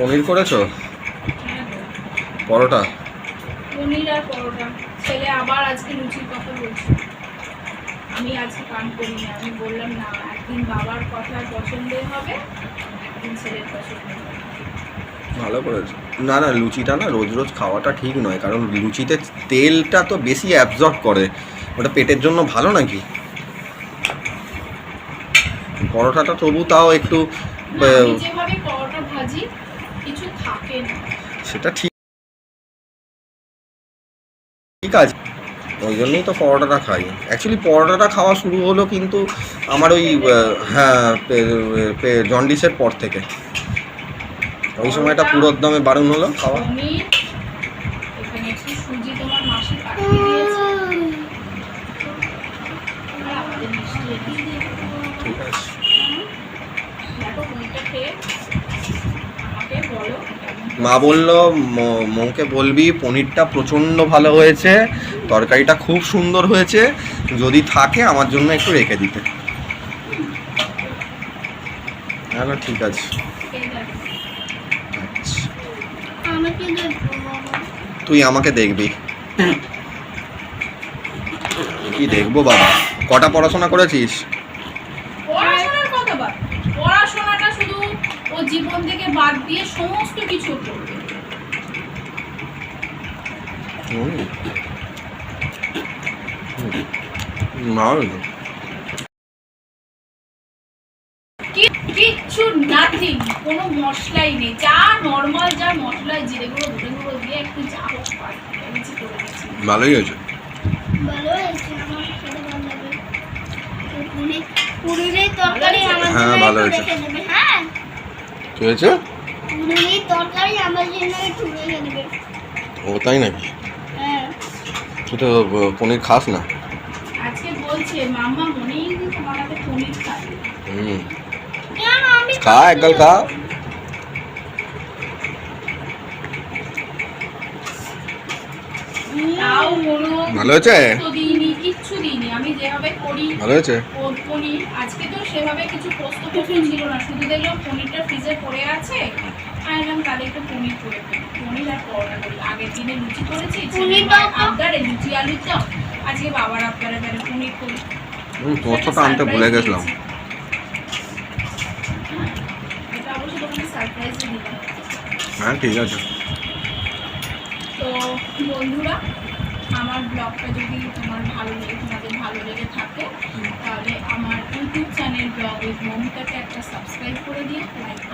পনির করেছো? পরোটা? পনির আর পরোটা। ছেলে আবার আজকে লুচির কথা বলছে। আমি আজকে কান করিনি, আমি বললাম না, একদিন বাবার কথা পছন্দের হবে, একদিন ছেলের পছন্দের হবে। ভালো করেছো। না না, লুচিটা না রোজ রোজ খাওয়াটা ঠিক নয়, কারণ লুচিতে তেলটা তো বেশি অ্যাবজর্ব করে, ওটা পেটের জন্য ভালো নাকি? পরোটাটা তবু তাও একটু আমি যেভাবে পরোটা ভাজি কিছু থাকে না, সেটা ঠিক ঠিক আছে, ওই জন্যই তো পরোটাটা খাই। অ্যাকচুয়ালি পরোটাটা খাওয়া শুরু হলো কিন্তু আমার ওই হ্যাঁ জন্ডিসের পর থেকে, ওই সময়টা পুরো একদমে বারণ হলো খাওয়া। পনির, এখানে একটু সুজি তোমার মাসি পাঠিয়ে দিয়েছে, আর আমাদের মিষ্টি এনেছে। ঠিক আছে। দেখো পনিরটা খেয়ে আমাকে বলো কেমন। মা বললো মৌকে বলবি পনিরটা প্রচণ্ড ভালো হয়েছে, তরকারিটা খুব সুন্দর হয়েছে, যদি থাকে আমার জন্য একটু রেখে দিতে। হ্যাঁ না ঠিক আছে। খেয়ে দেখো। আচ্ছা, আমাকে দেখবো বাবা। তুই আমাকে দেখবি? কি দেখবো বাবা? কটা পড়াশোনা করেছিস? পড়াশোনার কথা বাদ, পড়াশোনাটা শুধু ও জীবন থেকে বাদ দিয়ে সমস্ত কিছু করবে। কিচ্ছু নাথিং, কোনো মশলাই নেই, যা নর্মাল যা মশলা জিরে গুঁড়ো ধনে গুঁড়ো দিয়ে একটু যা হোক কিছু করে দিচ্ছি। ভালোই হয়েছে। ভালো হয়েছে, আমার খেতে ভালো লাগে। পুরীর তরকারি আমার হ্যাঁ, জন্য ভালো একটু হয়েছে। রেখে দেবে। হ্যাঁ, কি হয়েছে? পুরীর তরকারি আমার জন্য একটু রেখে দেবে। ও তাই নাকি? হ্যাঁ, তুই তো পনির খাস না। আজকে বলছে মাম্মা মনেই তোমার হাতে পনির খাই। কেন আমি খা একগাল খা। তাও কোনো ভালো হয়েছে? তো দিইনি, কিচ্ছু দিইনি, আমি যেভাবে করি ভালো হয়েছে। পনির। আজকে তো সেভাবে কিছু পোস্ত ছিল না, শুধু দেখলাম পনিরটা ফ্রিজে পড়ে আছে, আর এলাম তাহলে একটু পনির করে ফেলি, পনির আর পরোটা করি। আগের দিনে লুচি করেছি, আবদারে লুচি আলুর চপ, আজকে বাবার আবদারে তাহলে পনির করি। পোস্তটা আনতে ভুলে গেছিলাম। এটা অবশ্য তোমাকে সারপ্রাইজে দিলাম। হ্যাঁ ঠিক আছে। তো বন্ধুরা, আমার ব্লগটা যদি তোমাদের ভালো লেগে থাকে, তাহলে আমার ইউটিউব চ্যানেল ব্লগ উইথ মৌমিতাকে একটা সাবস্ক্রাইব করে দিও, লাইক